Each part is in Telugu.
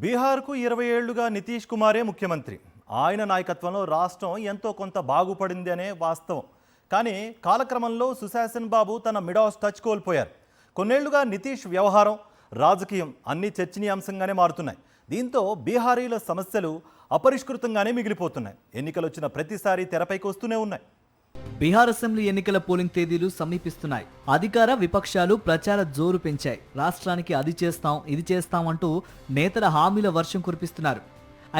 బీహార్కు 20 ఏళ్లుగా నితీష్ కుమారే ముఖ్యమంత్రి. ఆయన నాయకత్వంలో రాష్ట్రం ఎంతో కొంత బాగుపడింది అనే వాస్తవం. కానీ కాలక్రమంలో సుశాసన్ బాబు తన మిడాస్ టచ్ కోల్పోయారు. కొన్నేళ్లుగా నితీష్ వ్యవహారం, రాజకీయం అన్ని చర్చనీయాంశంగానే మారుతున్నాయి. దీంతో బీహారీల సమస్యలు అపరిష్కృతంగానే మిగిలిపోతున్నాయి. ఎన్నికలు వచ్చిన ప్రతిసారి తెరపైకి వస్తూనే ఉన్నాయి. బీహార్ అసెంబ్లీ ఎన్నికల పోలింగ్ తేదీలు సమీపిస్తున్నాయి. అధికార విపక్షాలు ప్రచార జోరు పెంచాయి. రాష్ట్రానికి అది చేస్తాం ఇది చేస్తాం అంటూ నేతల హామీల వర్షం కురిపిస్తున్నారు.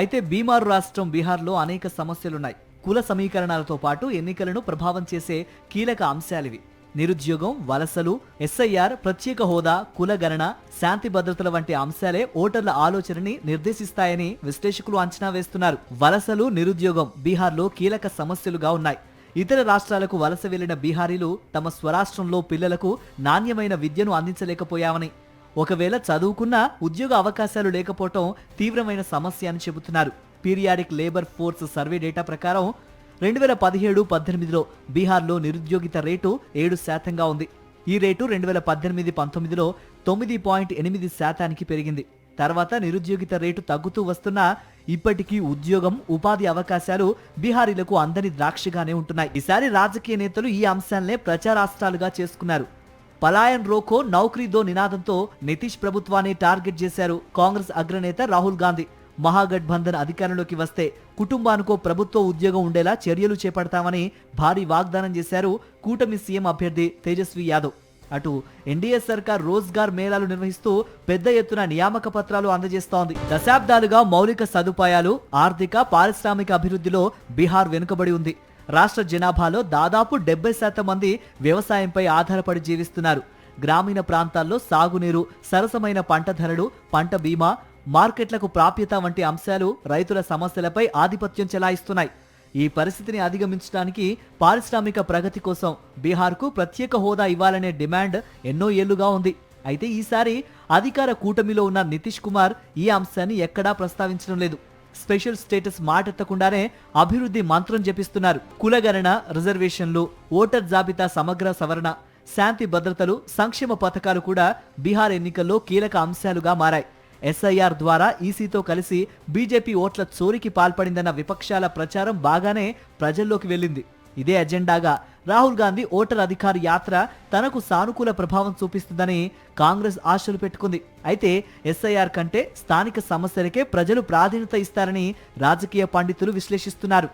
అయితే బీమారు రాష్ట్రం బీహార్లో అనేక సమస్యలున్నాయి. కుల సమీకరణాలతో పాటు ఎన్నికలను ప్రభావం చేసే కీలక అంశాలివి. నిరుద్యోగం, వలసలు, ఎస్ఐఆర్, ప్రత్యేక హోదా, కుల గణన, శాంతి భద్రతల వంటి అంశాలే ఓటర్ల ఆలోచనని నిర్దేశిస్తాయని విశ్లేషకులు అంచనా వేస్తున్నారు. వలసలు, నిరుద్యోగం బీహార్లో కీలక సమస్యలుగా ఉన్నాయి. ఇతర రాష్ట్రాలకు వలస వెళ్లిన బీహారీలు తమ స్వరాష్ట్రంలో పిల్లలకు నాణ్యమైన విద్యను అందించలేకపోయామని, ఒకవేళ చదువుకున్నా ఉద్యోగ అవకాశాలు లేకపోవటం తీవ్రమైన సమస్య అని చెబుతున్నారు. Periodic labour force survey data ప్రకారం 2017-18లో బీహార్లో నిరుద్యోగిత రేటు 7% ఉంది. ఈ రేటు 2018-19లో 9.8% పెరిగింది. తర్వాత నిరుద్యోగిత రేటు తగ్గుతూ వస్తున్నా ఇప్పటికీ ఉద్యోగం, ఉపాధి అవకాశాలు బీహారీలకు అందని ద్రాక్షగానే ఉంటున్నాయి. ఈసారి రాజకీయ నేతలు ఈ అంశాలనే ప్రచారాస్త్రాలుగా చేసుకున్నారు. పలాయన్ రోకో నౌకరీ దో నినాదంతో నితీష్ ప్రభుత్వాన్ని టార్గెట్ చేశారు కాంగ్రెస్ అగ్రనేత రాహుల్ గాంధీ. మహాగఠబంధన్ అధికారంలోకి వస్తే కుటుంబానికో ప్రభుత్వ ఉద్యోగం ఉండేలా చర్యలు చేపడతామని భారీ వాగ్దానం చేశారు కూటమి సీఎం అభ్యర్థి తేజస్వి యాదవ్. అటు ఎన్డీఏ సర్కార్ రోజ్గార్ మేళాలు నిర్వహిస్తూ పెద్ద ఎత్తున నియామక పత్రాలు అందజేస్తోంది. దశాబ్దాలుగా మౌలిక సదుపాయాలు, ఆర్థిక, పారిశ్రామిక అభివృద్ధిలో బీహార్ వెనుకబడి ఉంది. రాష్ట్ర జనాభాలో దాదాపు 70% మంది వ్యవసాయంపై ఆధారపడి జీవిస్తున్నారు. గ్రామీణ ప్రాంతాల్లో సాగునీరు, సరసమైన పంట ధరలు, పంట బీమా, మార్కెట్లకు ప్రాప్యత వంటి అంశాలు రైతుల సమస్యలపై ఆధిపత్యం చెలాయిస్తున్నాయి. ఈ పరిస్థితిని అధిగమించడానికి పారిశ్రామిక ప్రగతి కోసం బీహార్కు ప్రత్యేక హోదా ఇవ్వాలనే డిమాండ్ ఎన్నో ఏళ్లుగా ఉంది. అయితే ఈసారి అధికార కూటమిలో ఉన్న నితీష్ కుమార్ ఈ అంశాన్ని ఎక్కడా ప్రస్తావించడం లేదు. స్పెషల్ స్టేటస్ మాటెత్తకుండానే అభివృద్ధి మంత్రం జపిస్తున్నారు. కులగణన, రిజర్వేషన్లు, ఓటర్ జాబితా సమగ్ర సవరణ, శాంతి భద్రతలు, సంక్షేమ పథకాలు కూడా బీహార్ ఎన్నికల్లో కీలక అంశాలుగా మారాయి. ఎస్ఐఆర్ ద్వారా ఈసీతో కలిసి బీజేపీ ఓట్ల చోరీకి పాల్పడిందన్న విపక్షాల ప్రచారం బాగానే ప్రజల్లోకి వెళ్ళింది. ఇదే అజెండాగా రాహుల్ గాంధీ ఓటర్ అధికార యాత్ర తనకు సానుకూల ప్రభావం చూపిస్తుందని కాంగ్రెస్ ఆశలు పెట్టుకుంది. అయితే ఎస్ఐఆర్ కంటే స్థానిక సమస్యలకే ప్రజలు ప్రాధాన్యత ఇస్తారని రాజకీయ పండితులు విశ్లేషిస్తున్నారు.